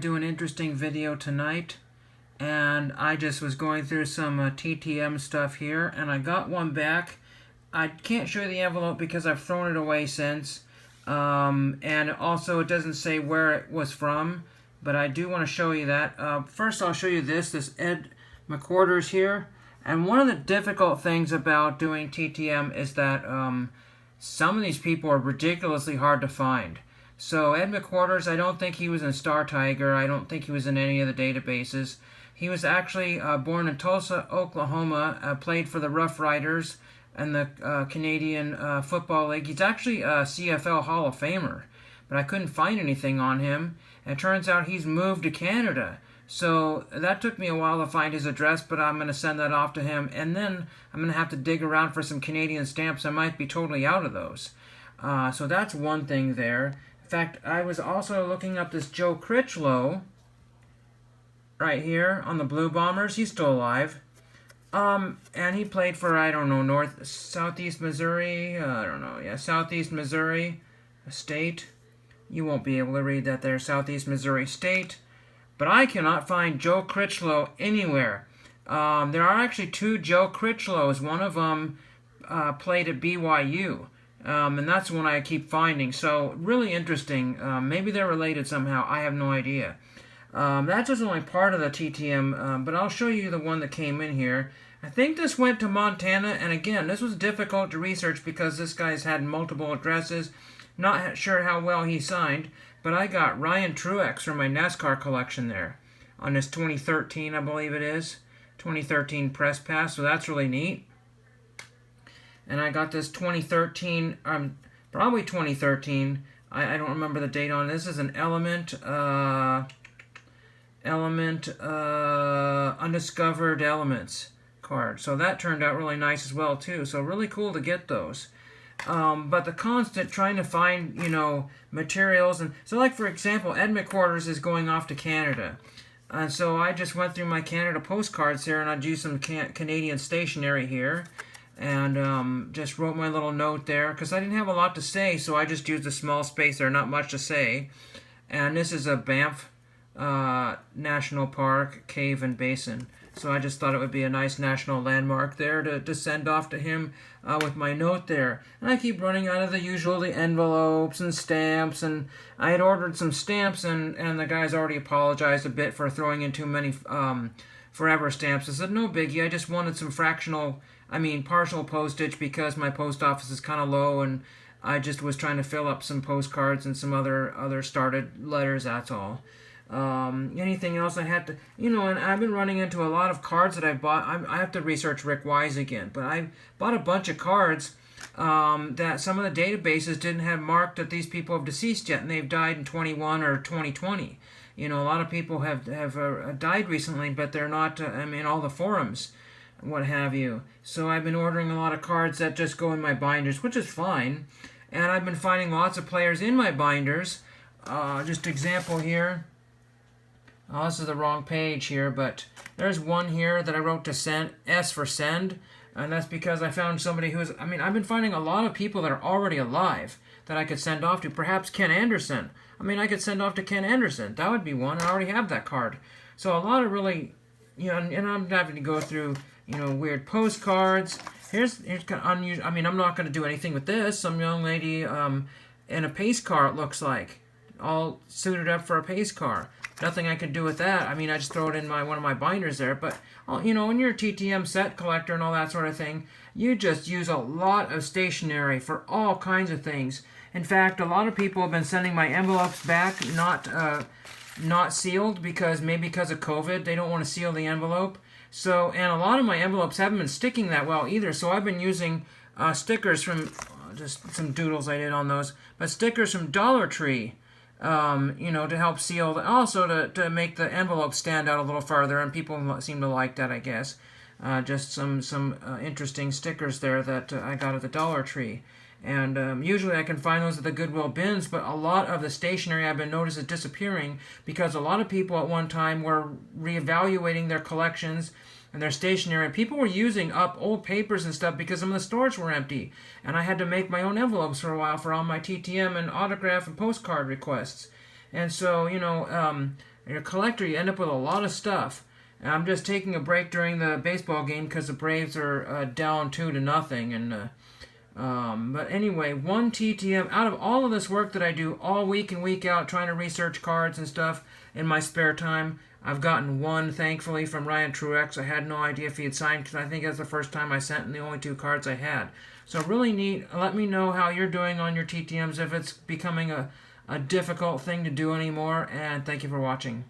to do an interesting video tonight, and I just was going through some TTM stuff here, and I got one back. I can't show you the envelope because I've thrown it away since, and also it doesn't say where it was from, but I do want to show you that. First I'll show you this Ed McQuarters here, and one of the difficult things about doing TTM is that some of these people are ridiculously hard to find. So Ed McQuarters, I don't think he was in Star Tiger. I don't think he was in any of the databases. He was actually born in Tulsa, Oklahoma, played for the Rough Riders and the Canadian Football League. He's actually a CFL Hall of Famer, but I couldn't find anything on him. And it turns out he's moved to Canada. So that took me a while to find his address, but I'm going to send that off to him. And then I'm going to have to dig around for some Canadian stamps. I might be totally out of those. So that's one thing there. In fact, I was also looking up this Joe Critchlow right here on the Blue Bombers. He's still alive. And he played for, I don't know, Southeast Missouri. I don't know. Yeah, Southeast Missouri State. You won't be able to read that there, Southeast Missouri State. But I cannot find Joe Critchlow anywhere. There are actually two Joe Critchlows. One of them played at BYU. And that's the one I keep finding. So really interesting. Maybe they're related somehow. I have no idea. That's just only part of the TTM, but I'll show you the one that came in here. I think this went to Montana, and again, this was difficult to research because this guy's had multiple addresses. Not sure how well he signed, but I got Ryan Truex from my NASCAR collection there on this 2013, I believe it is, 2013 Press Pass, so that's really neat. And I got this 2013, probably 2013, I don't remember the date on this. This is an Element Undiscovered Elements card. So that turned out really nice as well too. So really cool to get those. But the constant trying to find, materials. And so like for example, Ed McQuarters is going off to Canada. And so I just went through my Canada postcards here, and I'd use some Canadian stationery here. And just wrote my little note there because I didn't have a lot to say, so I just used a small space there, not much to say. And this is a Banff National Park Cave and Basin. So I just thought it would be a nice national landmark there to send off to him with my note there. And I keep running out of the envelopes and stamps, and I had ordered some stamps, and the guy's already apologized a bit for throwing in too many forever stamps. I said, no biggie, I just wanted some partial postage because my post office is kind of low, and I just was trying to fill up some postcards and some other started letters, that's all. Anything else I had to, and I've been running into a lot of cards that I bought. I have to research Rick Wise again, but I bought a bunch of cards that some of the databases didn't have marked that these people have deceased yet, and they've died in 21 or 2020. A lot of people have died recently, but they're not in all the forums, what have you. So I've been ordering a lot of cards that just go in my binders, which is fine, and I've been finding lots of players in my binders. Just example here. Oh, this is the wrong page here, but there's one here that I wrote to send, S for send, and that's because I found somebody who's, I've been finding a lot of people that are already alive that I could send off to. Perhaps Ken Anderson. I could send off to Ken Anderson. That would be one. I already have that card. So a lot of really, and I'm having to go through, weird postcards. Here's kind of unusual. I'm not going to do anything with this. Some young lady in a pace car, it looks like, all suited up for a pace car. Nothing I can do with that. I just throw it in one of my binders there. But, when you're a TTM set collector and all that sort of thing, you just use a lot of stationery for all kinds of things. In fact, a lot of people have been sending my envelopes back not sealed because of COVID. They don't want to seal the envelope. So, and a lot of my envelopes haven't been sticking that well either. So I've been using stickers from, just some doodles I did on those, but stickers from Dollar Tree. To help seal, also to make the envelope stand out a little farther, and people seem to like that, I guess. Just some interesting stickers there that I got at the Dollar Tree. And usually I can find those at the Goodwill bins, but a lot of the stationery I've been noticing is disappearing because a lot of people at one time were reevaluating their collections and their stationery. People were using up old papers and stuff because some of the stores were empty. And I had to make my own envelopes for a while for all my TTM and autograph and postcard requests. And so, And you're a collector, you end up with a lot of stuff. And I'm just taking a break during the baseball game because the Braves are down 2-0. But anyway, one TTM out of all of this work that I do all week and week out trying to research cards and stuff in my spare time, I've gotten one, thankfully, from Ryan Truex. I had no idea if he had signed because I think that's the first time I sent and the only 2 cards I had. So really neat. Let me know how you're doing on your TTMs, if it's becoming a difficult thing to do anymore, and thank you for watching.